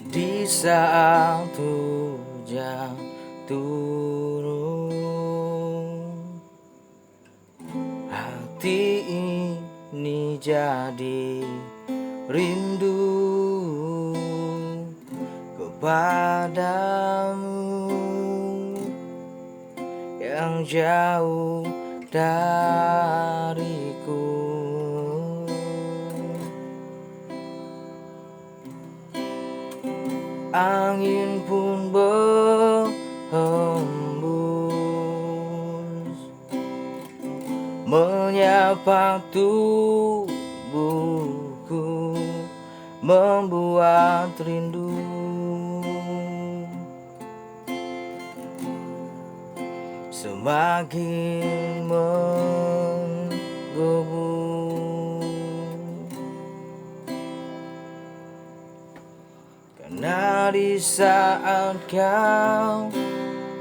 Di saat hujan turun, hati ini jadi rindu kepadamu yang jauh dariku. Angin pun berhembus menyapa tubuhku, membuat rindu. Semakin menggebu, karena di saat kau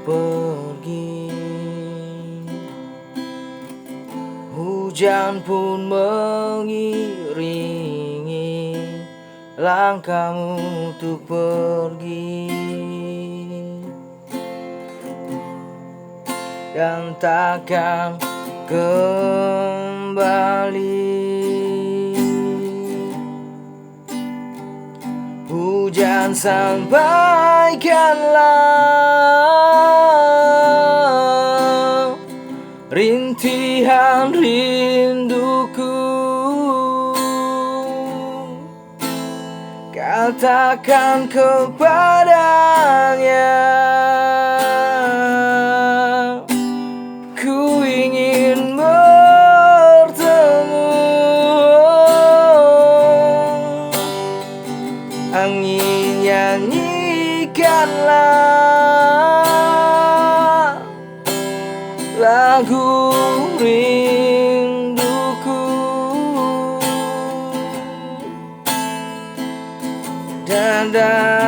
pergi, hujan pun mengiringi langkahmu untuk pergi, dan takkan kembali. Hujan, sampaikanlah rintihan rinduku, katakan kepadanya, ku ingin bertemu. Angin, nyanyikanlah lagu rinduku, dan datanglah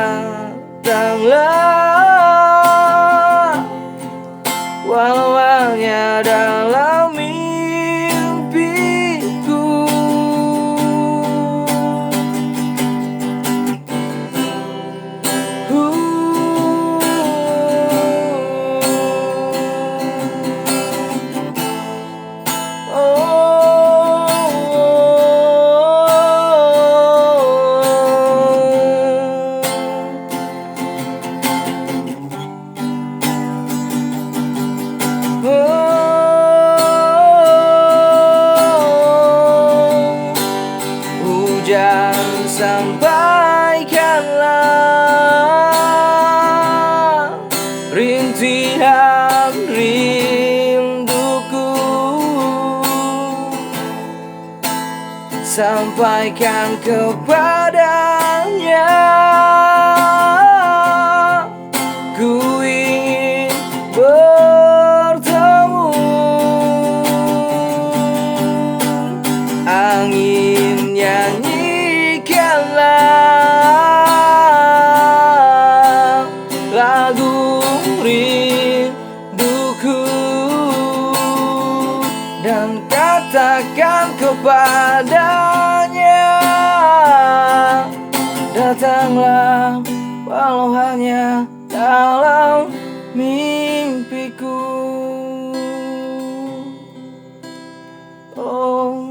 walau hanya dalam mimpiku. Hujan, sampaikanlah rintihan rinduku, sampaikan kepadanya, ku ingin bertemu. Angin, nyanyikanlah lagu rinduku, dan katakan kepadanya, datanglah walau hanya dalam mimpiku. Oh.